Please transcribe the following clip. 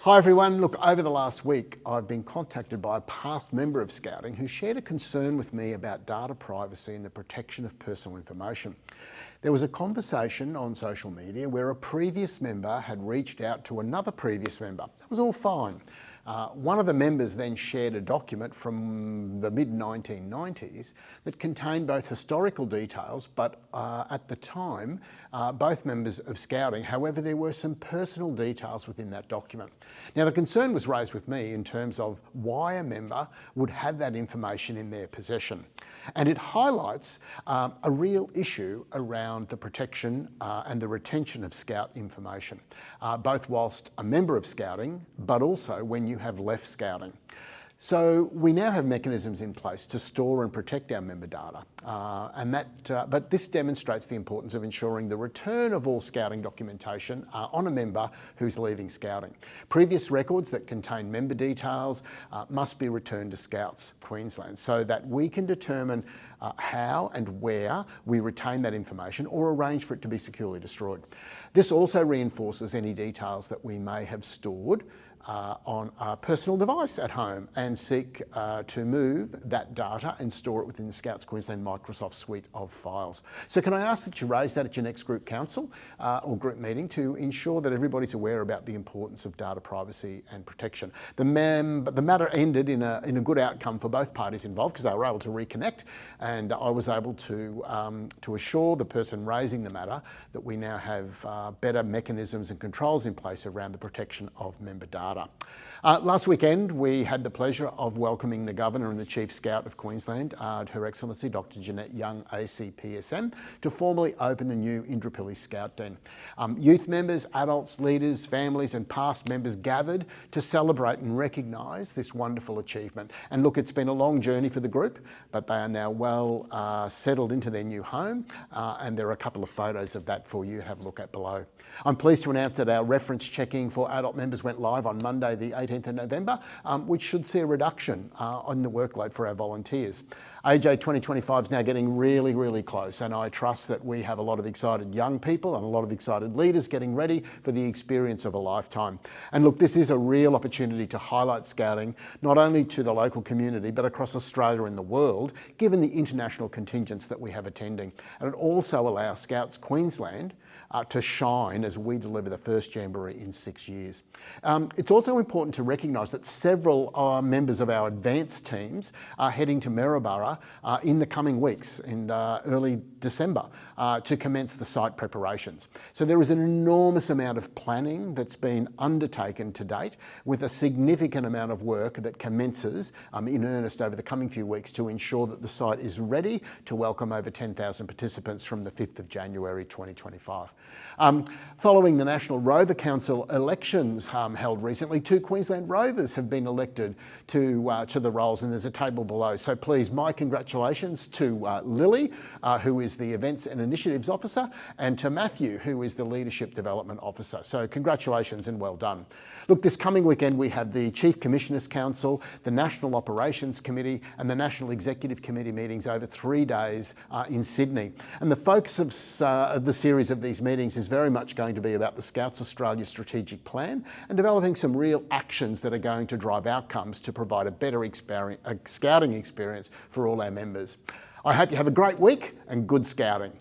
Hi everyone. Look, over the last week, I've been contacted by a past member of Scouting who shared a concern with me about data privacy and the protection of personal information. There was a conversation on social media where a previous member had reached out to another previous member. It was all fine. One of the members then shared a document from the mid-1990s that contained both historical details, but at the time, both members of Scouting. However, there were some personal details within that document. Now, the concern was raised with me in terms of why a member would have that information in their possession. And it highlights a real issue around the protection and the retention of Scout information, both whilst a member of Scouting, but also when you have left Scouting. So we now have mechanisms in place to store and protect our member data, but this demonstrates the importance of ensuring the return of all Scouting documentation on a member who's leaving Scouting. Previous records that contain member details must be returned to Scouts Queensland so that we can determine how and where we retain that information or arrange for it to be securely destroyed. This also reinforces any details that we may have stored on a personal device at home and seek to move that data and store it within the Scouts Queensland Microsoft suite of files. So can I ask that you raise that at your next group council or group meeting to ensure that everybody's aware about the importance of data privacy and protection. The matter ended in a good outcome for both parties involved because they were able to reconnect, and I was able to assure the person raising the matter that we now have better mechanisms and controls in place around the protection of member data. Last weekend, we had the pleasure of welcoming the Governor and the Chief Scout of Queensland, Her Excellency Dr. Jeanette Young, ACPSM, to formally open the new Indooroopilly Scout Den. Youth members, adults, leaders, families and past members gathered to celebrate and recognise this wonderful achievement. And look, it's been a long journey for the group, but they are now well settled into their new home, and there are a couple of photos of that for you to have a look at below. I'm pleased to announce that our reference checking for adult members went live on Monday the 18th of November, which should see a reduction on the workload for our volunteers. AJ 2025 is now getting really close, and I trust that we have a lot of excited young people and a lot of excited leaders getting ready for the experience of a lifetime. And look, this is a real opportunity to highlight Scouting, not only to the local community, but across Australia and the world, given the international contingents that we have attending. And it also allows Scouts Queensland to shine as we deliver the first Jamboree in 6 years. It's also important to recognise that several members of our advanced teams are heading to Maryborough in the coming weeks, in early December, to commence the site preparations. So there is an enormous amount of planning that's been undertaken to date, with a significant amount of work that commences in earnest over the coming few weeks to ensure that the site is ready to welcome over 10,000 participants from the 5th of January 2025. Following the National Rover Council elections held recently, 2 Queensland Rovers have been elected to the roles, and there's a table below. So please, my congratulations to Lily, who is the Events and Initiatives Officer, and to Matthew, who is the Leadership Development Officer. So congratulations and well done. Look, this coming weekend we have the Chief Commissioners Council, the National Operations Committee and the National Executive Committee meetings over 3 days in Sydney. And the focus of the series of these meetings is very much going to be about the Scouts Australia strategic plan and developing some real actions that are going to drive outcomes to provide a better Scouting experience for all our members. I hope you have a great week and good Scouting.